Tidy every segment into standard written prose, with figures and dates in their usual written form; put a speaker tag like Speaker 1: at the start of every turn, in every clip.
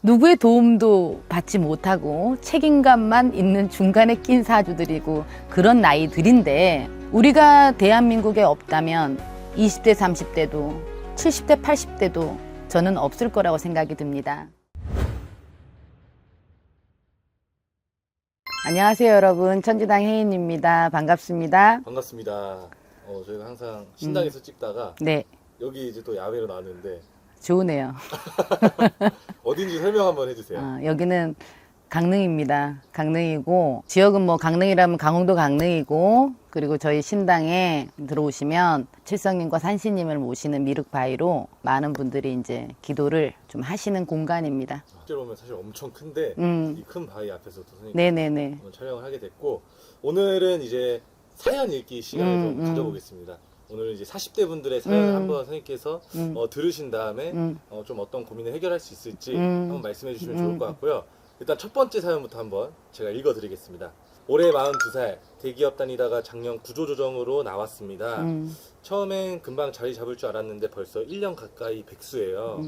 Speaker 1: 누구의 도움도 받지 못하고 책임감만 있는 중간에 낀 사주들이고 그런 나이들인데, 우리가 대한민국에 없다면 20대, 30대도 70대, 80대도 저는 없을 거라고 생각이 듭니다. 안녕하세요 여러분, 천지당 혜인입니다. 반갑습니다.
Speaker 2: 반갑습니다. 저희가 항상 신당에서 찍다가
Speaker 1: 네,
Speaker 2: 여기 이제 또 야외로 나왔는데
Speaker 1: 좋으네요.
Speaker 2: 어딘지 설명 한번 해주세요.
Speaker 1: 여기는 강릉입니다. 강릉이고, 지역은 뭐 강릉이라면 강원도 강릉이고, 그리고 저희 신당에 들어오시면 칠성님과 산신님을 모시는 미륵바위로 많은 분들이 이제 기도를 좀 하시는 공간입니다.
Speaker 2: 실제로 보면 사실 엄청 큰데 이 큰 바위 앞에서 또 선생님
Speaker 1: 네네네.
Speaker 2: 촬영을 하게 됐고, 오늘은 이제 사연 읽기 시간을 좀 가져보겠습니다. 오늘은 이제 40대 분들의 사연을 한번 선생님께서 들으신 다음에 좀 어떤 고민을 해결할 수 있을지 한번 말씀해 주시면 좋을 것 같고요. 일단 첫 번째 사연부터 한번 제가 읽어드리겠습니다. 올해 42살, 대기업 다니다가 작년 구조조정으로 나왔습니다. 처음엔 금방 자리 잡을 줄 알았는데 벌써 1년 가까이 백수예요.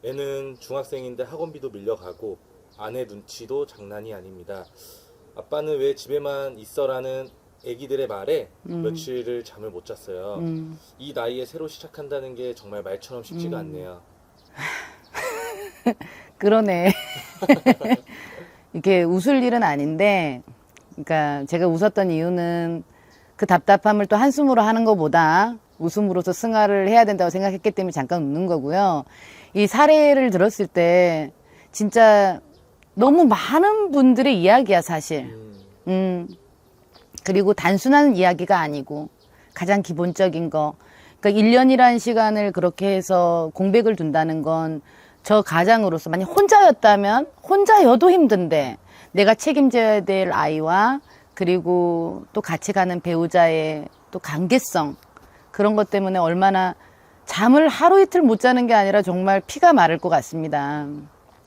Speaker 2: 애는 중학생인데 학원비도 밀려가고 아내 눈치도 장난이 아닙니다. 아빠는 왜 집에만 있어라는 애기들의 말에 며칠을 잠을 못 잤어요. 이 나이에 새로 시작한다는 게 정말 말처럼 쉽지가 않네요.
Speaker 1: 그러네. 이게 웃을 일은 아닌데, 그러니까 제가 웃었던 이유는 그 답답함을 또 한숨으로 하는 것보다 웃음으로써 승화를 해야 된다고 생각했기 때문에 잠깐 웃는 거고요. 이 사례를 들었을 때 진짜 너무 많은 분들의 이야기야, 사실. 그리고 단순한 이야기가 아니고 가장 기본적인 거. 그러니까 1년이라는 시간을 그렇게 해서 공백을 둔다는 건 저 가장으로서, 만약 혼자였다면, 혼자여도 힘든데 내가 책임져야 될 아이와 그리고 또 같이 가는 배우자의 또 관계성, 그런 것 때문에 얼마나 잠을 하루 이틀 못 자는 게 아니라 정말 피가 마를 것 같습니다.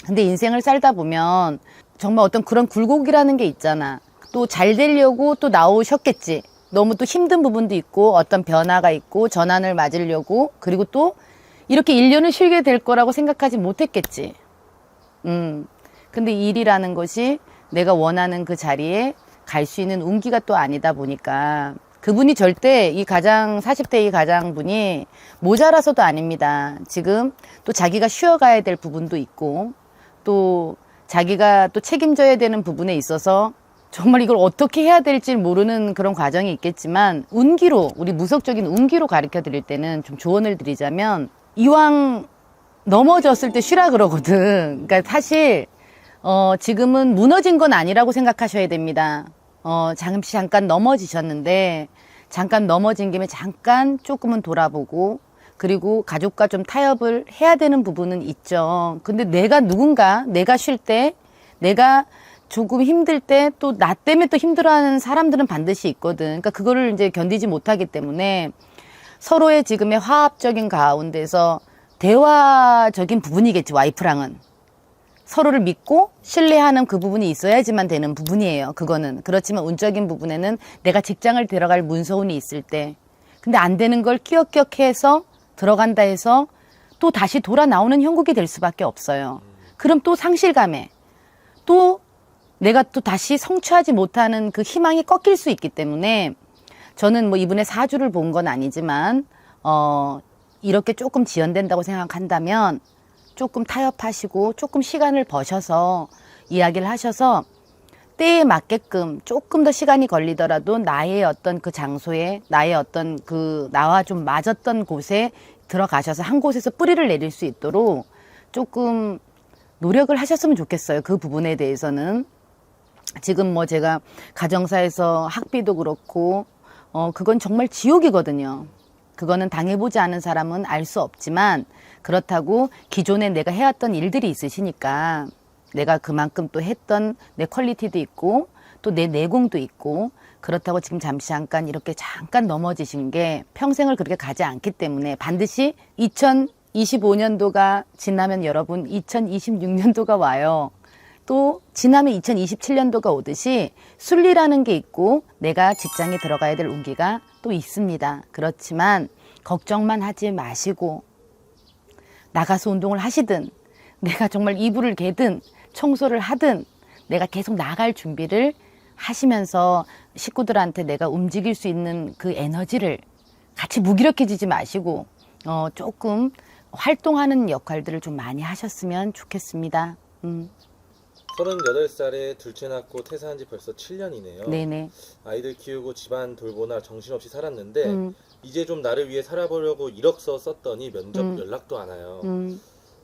Speaker 1: 근데 인생을 살다 보면 정말 어떤 그런 굴곡이라는 게 있잖아. 또 잘 되려고 또 나오셨겠지. 너무 또 힘든 부분도 있고 어떤 변화가 있고 전환을 맞으려고, 그리고 또 이렇게 1년을 쉬게 될 거라고 생각하지 못했겠지. 근데 일이라는 것이 내가 원하는 그 자리에 갈 수 있는 운기가 또 아니다 보니까 그분이 절대 이 가장 40대 이 가장분이 모자라서도 아닙니다. 지금 또 자기가 쉬어가야 될 부분도 있고 또 자기가 또 책임져야 되는 부분에 있어서 정말 이걸 어떻게 해야 될지 모르는 그런 과정이 있겠지만, 운기로, 우리 무속적인 운기로 가르쳐 드릴 때는 좀 조언을 드리자면, 이왕 넘어졌을 때 쉬라 그러거든. 그러니까 사실 지금은 무너진 건 아니라고 생각하셔야 됩니다. 잠깐 넘어지셨는데 잠깐 넘어진 김에 잠깐 조금은 돌아보고, 그리고 가족과 좀 타협을 해야 되는 부분은 있죠. 근데 내가 쉴 때, 내가 조금 힘들 때 또 나 때문에 또 힘들어하는 사람들은 반드시 있거든. 그러니까 그거를 이제 견디지 못하기 때문에 서로의 지금의 화합적인 가운데서 대화적인 부분이겠지, 와이프랑은. 서로를 믿고 신뢰하는 그 부분이 있어야지만 되는 부분이에요, 그거는. 그렇지만 운적인 부분에는 내가 직장을 들어갈 문서운이 있을 때, 근데 안 되는 걸 끼역끼역해서 들어간다 해서 또 다시 돌아 나오는 형국이 될 수밖에 없어요. 그럼 또 상실감에, 또 내가 또 다시 성취하지 못하는 그 희망이 꺾일 수 있기 때문에, 저는 뭐 이분의 사주를 본 건 아니지만 이렇게 조금 지연된다고 생각한다면 조금 타협하시고 조금 시간을 버셔서 이야기를 하셔서 때에 맞게끔 조금 더 시간이 걸리더라도 나의 어떤 그 장소에, 나의 어떤 그 나와 좀 맞았던 곳에 들어가셔서 한 곳에서 뿌리를 내릴 수 있도록 조금 노력을 하셨으면 좋겠어요. 그 부분에 대해서는. 지금 뭐 제가 가정사에서 학비도 그렇고 그건 정말 지옥이거든요. 그거는 당해보지 않은 사람은 알 수 없지만, 그렇다고 기존에 내가 해왔던 일들이 있으시니까 내가 그만큼 또 했던 내 퀄리티도 있고 또 내 내공도 있고, 그렇다고 지금 잠깐 이렇게 잠깐 넘어지신 게 평생을 그렇게 가지 않기 때문에 반드시 2025년도가 지나면 여러분 2026년도가 와요. 또 지나면 2027년도가 오듯이 순리라는 게 있고 내가 직장에 들어가야 될 운기가 또 있습니다. 그렇지만 걱정만 하지 마시고 나가서 운동을 하시든 내가 정말 이불을 개든 청소를 하든 내가 계속 나갈 준비를 하시면서 식구들한테 내가 움직일 수 있는 그 에너지를 같이 무기력해지지 마시고 조금 활동하는 역할들을 좀 많이 하셨으면 좋겠습니다.
Speaker 2: 38살에 둘째 낳고 퇴사한 지 벌써 7년이네요.
Speaker 1: 네네.
Speaker 2: 아이들 키우고 집안 돌보나 정신없이 살았는데 이제 좀 나를 위해 살아보려고 이력서 썼더니 면접 연락도 안 와요.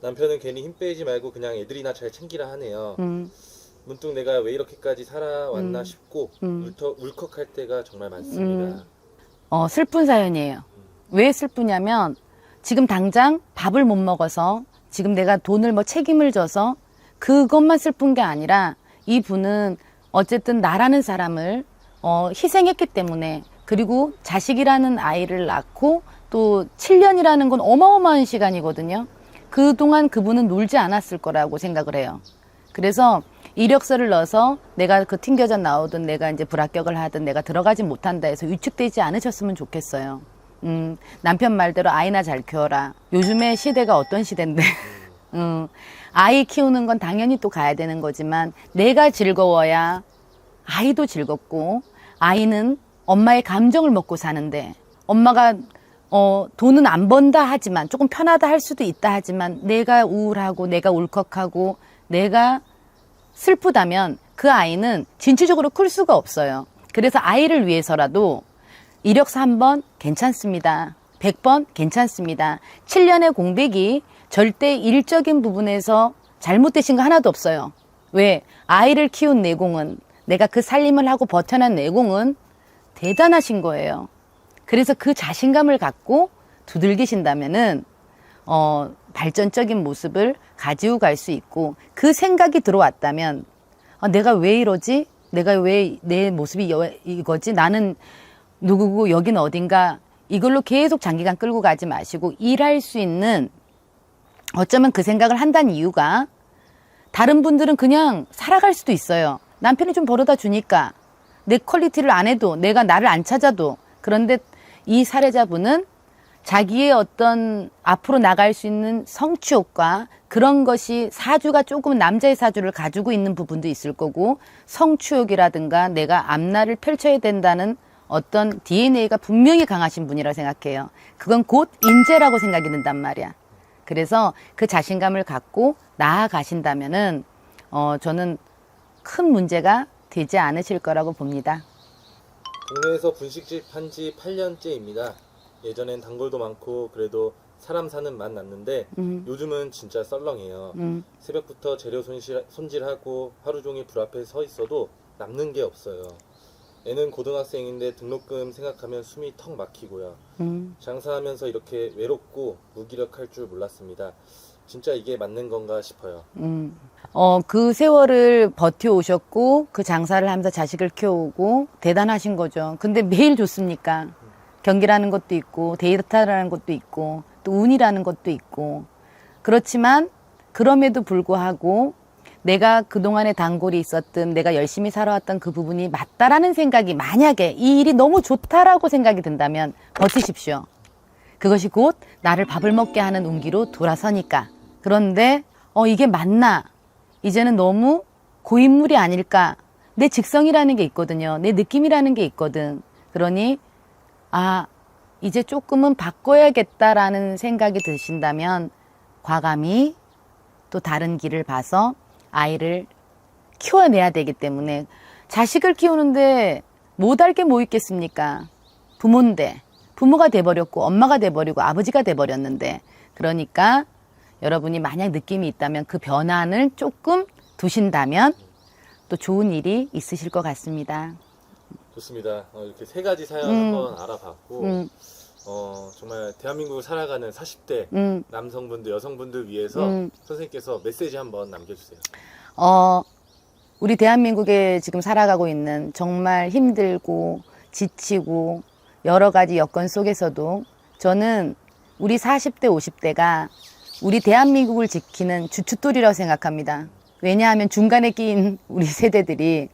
Speaker 2: 남편은 괜히 힘 빼지 말고 그냥 애들이나 잘 챙기라 하네요. 문득 내가 왜 이렇게까지 살아왔나 싶고 울컥할 때가 정말 많습니다.
Speaker 1: 슬픈 사연이에요. 왜 슬프냐면 지금 당장 밥을 못 먹어서 지금 내가 돈을 뭐 책임을 져서 그것만 슬픈 게 아니라 이분은 어쨌든 나라는 사람을 희생했기 때문에, 그리고 자식이라는 아이를 낳고 또 7년이라는 건 어마어마한 시간이거든요. 그동안 그분은 놀지 않았을 거라고 생각을 해요. 그래서 이력서를 넣어서 내가 그 튕겨져 나오든 내가 이제 불합격을 하든 내가 들어가지 못한다 해서 위축되지 않으셨으면 좋겠어요. 남편 말대로 아이나 잘 키워라. 요즘의 시대가 어떤 시대인데. 아이 키우는 건 당연히 또 가야 되는 거지만 내가 즐거워야 아이도 즐겁고, 아이는 엄마의 감정을 먹고 사는데, 엄마가 돈은 안 번다 하지만 조금 편하다 할 수도 있다 하지만 내가 우울하고 내가 울컥하고 내가 슬프다면 그 아이는 진취적으로 클 수가 없어요. 그래서 아이를 위해서라도 이력서 1번 괜찮습니다. 100번 괜찮습니다. 7년의 공백이 절대 일적인 부분에서 잘못되신 거 하나도 없어요. 왜? 아이를 키운 내공은, 내가 그 살림을 하고 버텨낸 내공은 대단하신 거예요. 그래서 그 자신감을 갖고 두들기신다면은 발전적인 모습을 가지고 갈 수 있고, 그 생각이 들어왔다면 내가 왜 이러지? 내가 왜 내 모습이 이거지? 나는 누구고 여긴 어딘가? 이걸로 계속 장기간 끌고 가지 마시고 일할 수 있는, 어쩌면 그 생각을 한다는 이유가 다른 분들은 그냥 살아갈 수도 있어요. 남편이 좀 벌어다 주니까 내 퀄리티를 안 해도, 내가 나를 안 찾아도. 그런데 이 사례자분은 자기의 어떤 앞으로 나갈 수 있는 성취욕과 그런 것이, 사주가 조금 남자의 사주를 가지고 있는 부분도 있을 거고, 성취욕이라든가 내가 앞날을 펼쳐야 된다는 어떤 DNA가 분명히 강하신 분이라 생각해요. 그건 곧 인재라고 생각이 든단 말이야. 그래서 그 자신감을 갖고 나아가신다면은 저는 큰 문제가 되지 않으실 거라고 봅니다.
Speaker 2: 동네에서 분식집 한 지 8년째입니다. 예전엔 단골도 많고 그래도 사람 사는 맛 났는데 요즘은 진짜 썰렁해요. 새벽부터 재료 손질하고 하루 종일 불 앞에 서 있어도 남는 게 없어요. 애는 고등학생인데 등록금 생각하면 숨이 턱 막히고요. 장사하면서 이렇게 외롭고 무기력할 줄 몰랐습니다. 진짜 이게 맞는 건가 싶어요.
Speaker 1: 그 세월을 버텨오셨고 그 장사를 하면서 자식을 키워오고 대단하신 거죠. 근데 매일 좋습니까? 경기라는 것도 있고 데이터라는 것도 있고 또 운이라는 것도 있고, 그렇지만 그럼에도 불구하고 내가 그동안에 단골이 있었던, 내가 열심히 살아왔던 그 부분이 맞다라는 생각이, 만약에 이 일이 너무 좋다라고 생각이 든다면 버티십시오. 그것이 곧 나를 밥을 먹게 하는 운기로 돌아서니까. 그런데 이게 맞나? 이제는 너무 고인물이 아닐까? 내 직성이라는 게 있거든요. 내 느낌이라는 게 있거든. 그러니 이제 조금은 바꿔야겠다라는 생각이 드신다면 과감히 또 다른 길을 봐서 아이를 키워내야 되기 때문에, 자식을 키우는데 못할 게 뭐 있겠습니까? 부모인데, 부모가 돼버렸고 엄마가 돼버리고 아버지가 돼버렸는데, 그러니까 여러분이 만약 느낌이 있다면 그 변화를 조금 두신다면 또 좋은 일이 있으실 것 같습니다.
Speaker 2: 좋습니다. 이렇게 3가지 사연 한번 알아봤고 정말 대한민국을 살아가는 40대 남성분들, 여성분들 위해서 선생님께서 메시지 한번 남겨주세요.
Speaker 1: 우리 대한민국에 지금 살아가고 있는 정말 힘들고 지치고 여러 가지 여건 속에서도 저는 우리 40대, 50대가 우리 대한민국을 지키는 주춧돌이라고 생각합니다. 왜냐하면 중간에 끼인 우리 세대들이,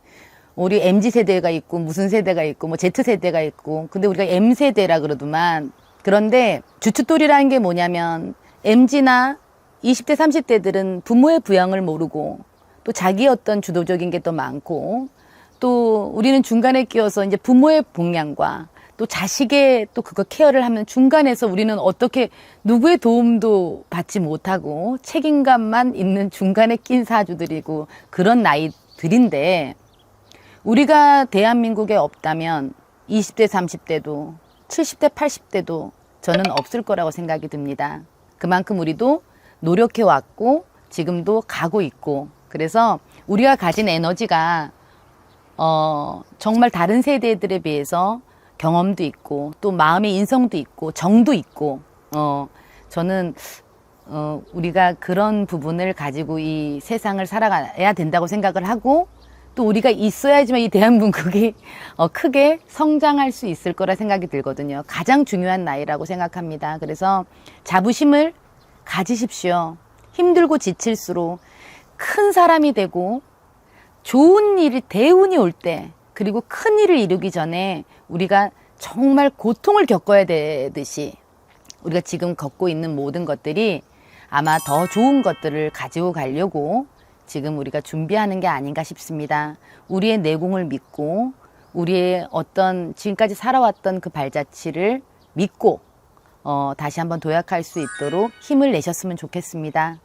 Speaker 1: 우리 MZ세대가 있고 무슨 세대가 있고 뭐 Z세대가 있고, 근데 우리가 M세대라 그러더만. 그런데 주춧돌이라는 게 뭐냐면 MZ나 20대, 30대들은 부모의 부양을 모르고 또 자기 어떤 주도적인 게 더 많고 또 우리는 중간에 끼어서 이제 부모의 복양과 또 자식의 또 그거 케어를 하면 중간에서 우리는 어떻게 누구의 도움도 받지 못하고 책임감만 있는 중간에 낀 사주들이고 그런 나이들인데 우리가 대한민국에 없다면 20대, 30대도 70대, 80대도 저는 없을 거라고 생각이 듭니다. 그만큼 우리도 노력해 왔고 지금도 가고 있고 그래서 우리가 가진 에너지가 정말 다른 세대들에 비해서 경험도 있고 또 마음의 인성도 있고 정도 있고 저는 우리가 그런 부분을 가지고 이 세상을 살아가야 된다고 생각을 하고 또 우리가 있어야지만 이 대한민국이 크게 성장할 수 있을 거라 생각이 들거든요. 가장 중요한 나이라고 생각합니다. 그래서 자부심을 가지십시오. 힘들고 지칠수록 큰 사람이 되고 좋은 일이 대운이 올 때 그리고 큰 일을 이루기 전에 우리가 정말 고통을 겪어야 되듯이 우리가 지금 겪고 있는 모든 것들이 아마 더 좋은 것들을 가지고 가려고 지금 우리가 준비하는 게 아닌가 싶습니다. 우리의 내공을 믿고 우리의 어떤 지금까지 살아왔던 그 발자취를 믿고 다시 한번 도약할 수 있도록 힘을 내셨으면 좋겠습니다.